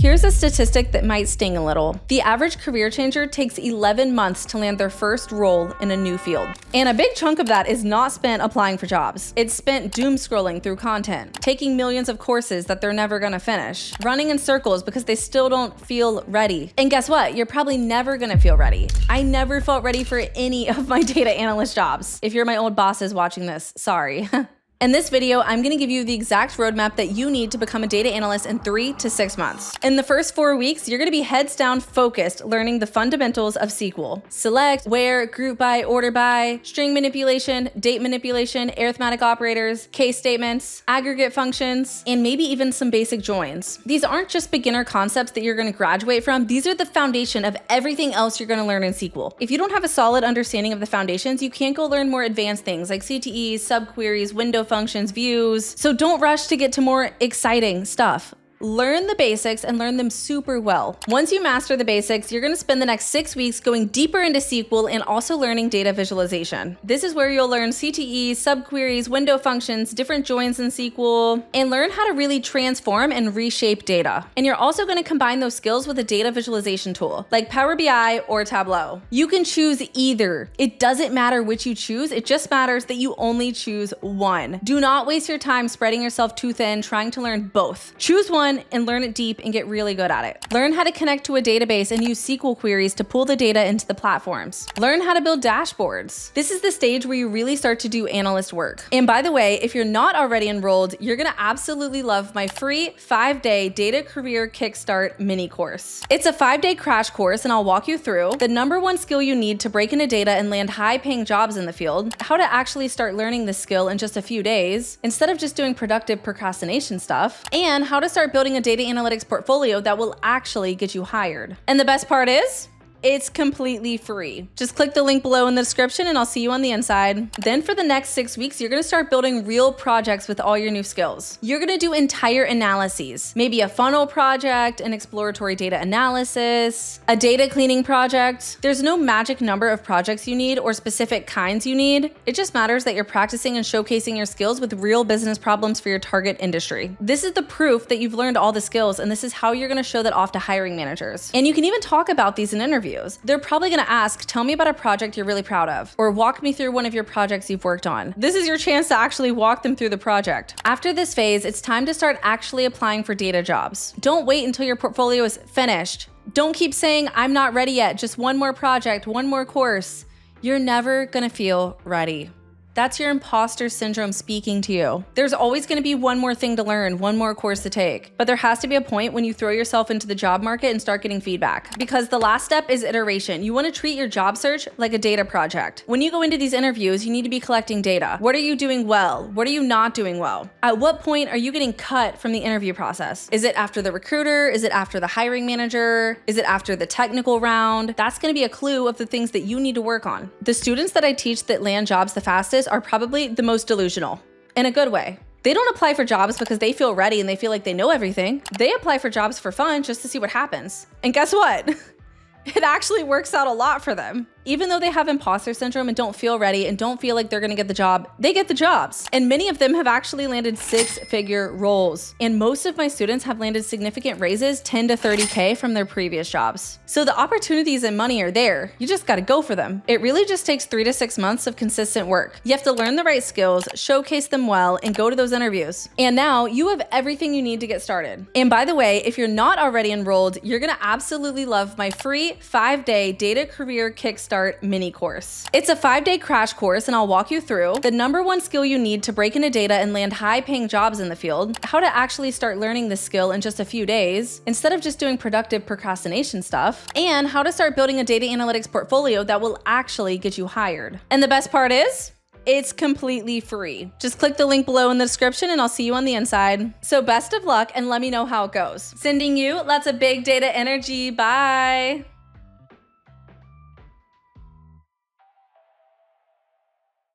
Here's a statistic that might sting a little. The average career changer takes 11 months to land their first role in a new field. And a big chunk of that is not spent applying for jobs. It's spent doom scrolling through content, taking millions of courses that they're never gonna finish, running in circles because they still don't feel ready. And guess what? You're probably never gonna feel ready. I never felt ready for any of my data analyst jobs. If you're my old bosses watching this, sorry. In this video, I'm gonna give you the exact roadmap that you need to become a data analyst in 3 to 6 months. In the first 4 weeks, you're gonna be heads down focused, learning the fundamentals of SQL. Select, where, group by, order by, string manipulation, date manipulation, arithmetic operators, case statements, aggregate functions, and maybe even some basic joins. These aren't just beginner concepts that you're gonna graduate from. These are the foundation of everything else you're gonna learn in SQL. If you don't have a solid understanding of the foundations, you can't go learn more advanced things like CTEs, subqueries, window functions, views. So don't rush to get to more exciting stuff. Learn the basics and learn them super well. Once you master the basics, you're gonna spend the next 6 weeks going deeper into SQL and also learning data visualization. This is where you'll learn CTEs, subqueries, window functions, different joins in SQL, and learn how to really transform and reshape data. And you're also gonna combine those skills with a data visualization tool, like Power BI or Tableau. You can choose either. It doesn't matter which you choose, it just matters that you only choose one. Do not waste your time spreading yourself too thin trying to learn both. Choose one and learn it deep and get really good at it. Learn how to connect to a database and use SQL queries to pull the data into the platforms. Learn how to build dashboards. This is the stage where you really start to do analyst work. And by the way, if you're not already enrolled, you're gonna absolutely love my free 5-day Data Career Kickstart mini course. It's a 5-day crash course and I'll walk you through the #1 skill you need to break into data and land high-paying jobs in the field, how to actually start learning this skill in just a few days, instead of just doing productive procrastination stuff, and how to start building a data analytics portfolio that will actually get you hired. And the best part is, it's completely free. Just click the link below in the description and I'll see you on the inside. Then for the next 6 weeks, you're gonna start building real projects with all your new skills. You're gonna do entire analyses, maybe a funnel project, an exploratory data analysis, a data cleaning project. There's no magic number of projects you need or specific kinds you need. It just matters that you're practicing and showcasing your skills with real business problems for your target industry. This is the proof that you've learned all the skills, and this is how you're gonna show that off to hiring managers. And you can even talk about these in interviews. They're probably gonna ask, tell me about a project you're really proud of, or walk me through one of your projects you've worked on. This is your chance to actually walk them through the project. After this phase, it's time to start actually applying for data jobs. Don't wait until your portfolio is finished. Don't keep saying, I'm not ready yet, just one more project, one more course. You're never gonna feel ready. That's your imposter syndrome speaking to you. There's always gonna be one more thing to learn, one more course to take. But there has to be a point when you throw yourself into the job market and start getting feedback. Because the last step is iteration. You wanna treat your job search like a data project. When you go into these interviews, you need to be collecting data. What are you doing well? What are you not doing well? At what point are you getting cut from the interview process? Is it after the recruiter? Is it after the hiring manager? Is it after the technical round? That's gonna be a clue of the things that you need to work on. The students that I teach that land jobs the fastest are probably the most delusional, in a good way. They don't apply for jobs because they feel ready and they feel like they know everything. They apply for jobs for fun just to see what happens. And guess what? It actually works out a lot for them. Even though they have imposter syndrome and don't feel ready and don't feel like they're gonna get the job, they get the jobs. And many of them have actually landed 6-figure roles. And most of my students have landed significant raises, 10 to 30K from their previous jobs. So the opportunities and money are there. You just gotta go for them. It really just takes 3 to 6 months of consistent work. You have to learn the right skills, showcase them well, and go to those interviews. And now you have everything you need to get started. And by the way, if you're not already enrolled, you're gonna absolutely love my free 5-day Data Career Kickstart mini course. It's a 5-day crash course and I'll walk you through the #1 skill you need to break into data and land high-paying jobs in the field, how to actually start learning this skill in just a few days, instead of just doing productive procrastination stuff, and how to start building a data analytics portfolio that will actually get you hired. And the best part is, it's completely free. Just click the link below in the description and I'll see you on the inside. So best of luck and let me know how it goes. Sending you lots of big data energy. Bye.